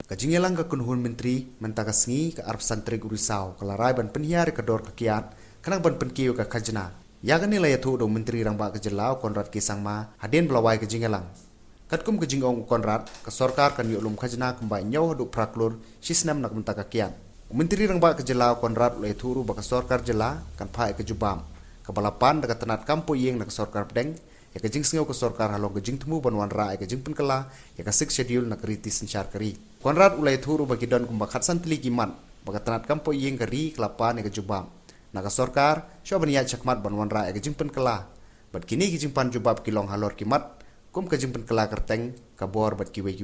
Kajingelang ka kunhun menteri mentaka sengi ka arp santri gurisau kalarai ban penhiar ka dor ka kiat kanang ban penkiu ka khajna yagan nilai thu do menteri rangba ka jelau Konrad Kisangma haden blawai kajingelang katkum kajingong Konrad ka sarkar kan yulum khajna kumbai nyau du praklur sisnam nak mentaka kiat menteri rangba ka jelau Konrad lai thuru ba ka sarkar jela kan phai ka jubam ka balapan da ka tanat kampo yeng nak sarkar pedeng ya kajing sengau ka sarkar halong kajing temu banwan ra kajing penkala ya ka six schedule nak riti senchar kari Konrad ulai thuru bagi don kumbakat santli kiman baga tanat kampo yeng kari kelapa ne kejubam naga sarkar shobania chakmat banwan ra kajing penkala bat kini kajing pan jubab kilong halor kimat kum kajing penkala kerteng kabor bat kiwe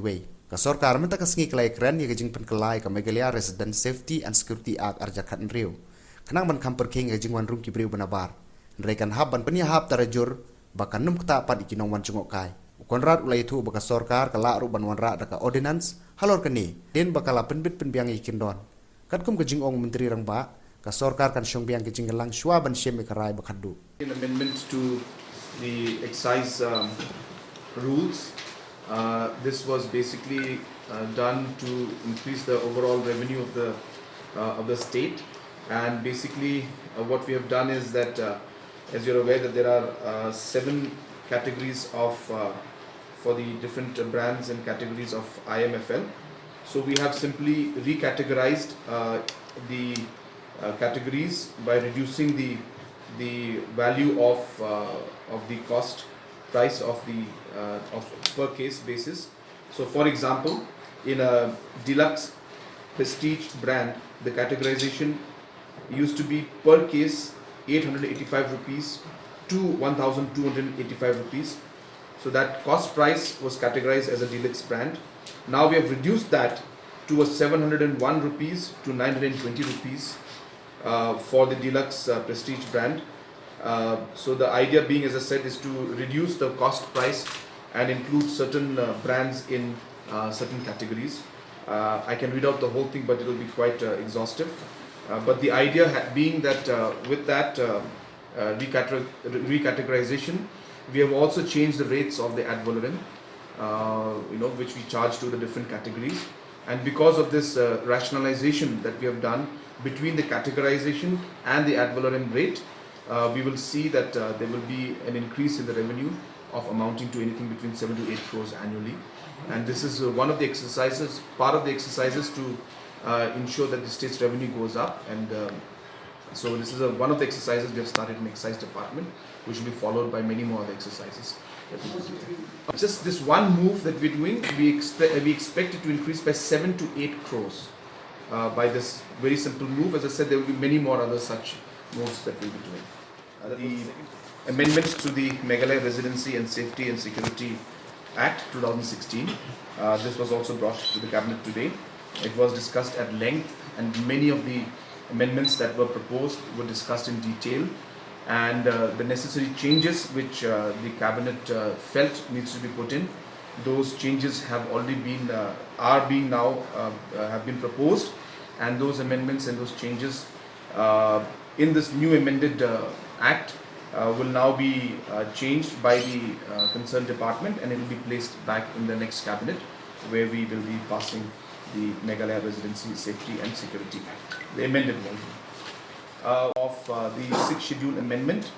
ka sarkar menta ka sengi kelai keren ya kajing penkala ka Meghalaya Resident Safety and Security Act arjakat nriu kanang ban kamper king kajing wan rum kibriu banabar nrekan hab ban penia hab tarajur baka num kta pat ikinong wan chungok kai Konrad ulai thu baka sarkar kala ru banwan ra daka ordinance halor kani den bakala penbit penbiang ikin don katkum kajing ong menteri rangba ka sarkar kan syong biang kajing gelang shwa ban shem karai bakadu An amendment to the excise rules. This was basically done to increase the overall revenue of the state, and basically what we have done is that as you're aware that there are 7 categories of for the different brands and categories of IMFL. So we have simply recategorized the categories by reducing the value of the cost price of the of per case basis. So for example, in a deluxe prestige brand, the categorization used to be per case 885 rupees to 1285 rupees. So that cost price was categorized as a deluxe brand. Now we have reduced that to a 701 rupees to 920 rupees for the deluxe prestige brand. So the idea being, as I said, is to reduce the cost price and include certain brands in certain categories. I can read out the whole thing, but it will be quite exhaustive. But the idea being that with that recategorization, we have also changed the rates of the ad valorem, which we charge to the different categories. And because of this rationalization that we have done between the categorization and the ad valorem rate, we will see that there will be an increase in the revenue of amounting to anything between 7 to 8 crores annually. And this is one of the exercises, part of the exercises to ensure that the state's revenue goes up. And so this is one of the exercises we have started in the excise department, which will be followed by many more other exercises. Just this one move that we're doing, we expect it to increase by 7 to 8 crores by this very simple move. As I said, there will be many more other such moves that we'll be doing. The amendments to the Meghalaya Residency and Safety and Security Act 2016. This was also brought to the cabinet today. It was discussed at length, and many of the amendments that were proposed were discussed in detail. And the necessary changes which the cabinet felt needs to be put in, those changes have already been have been proposed, and those amendments and those changes in this new amended act will now be changed by the concerned department, and it will be placed back in the next cabinet, where we will be passing the Meghalaya Residency, Safety and Security Act, the amended version of the 6th schedule amendment.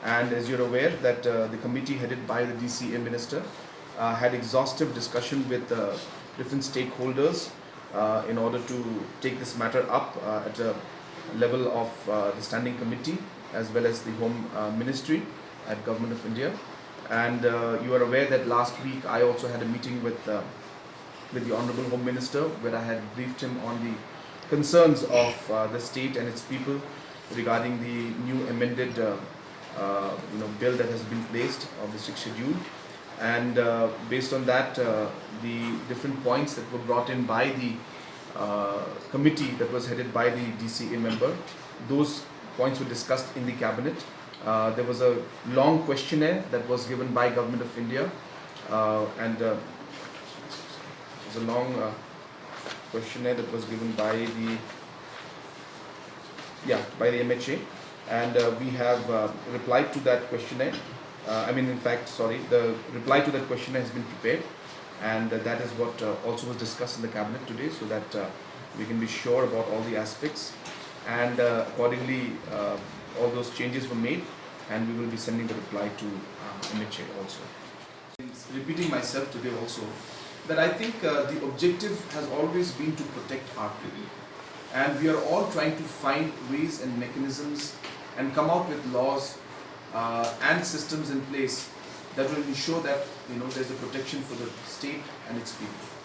And as you're aware that the committee headed by the DCA minister had exhaustive discussion with different stakeholders in order to take this matter up at a level of the standing committee as well as the Home Ministry at Government of India. And you are aware that last week I also had a meeting with the Honorable Home Minister, where I had briefed him on the concerns of the state and its people regarding the new amended bill that has been placed of the 6th schedule. And based on that, the different points that were brought in by the committee that was headed by the DCA member, those points were discussed in the cabinet. There was a long questionnaire that was given by Government of India, and it was a long questionnaire that was given by the MHA, and we have replied to that questionnaire. The reply to that questionnaire has been prepared, and that is what also was discussed in the cabinet today, so that we can be sure about all the aspects, and accordingly all those changes were made, and we will be sending the reply to MHA also. Repeating myself today also, that I think the objective has always been to protect our people, and we are all trying to find ways and mechanisms and come out with laws and systems in place that will ensure that there's a protection for the state and its people.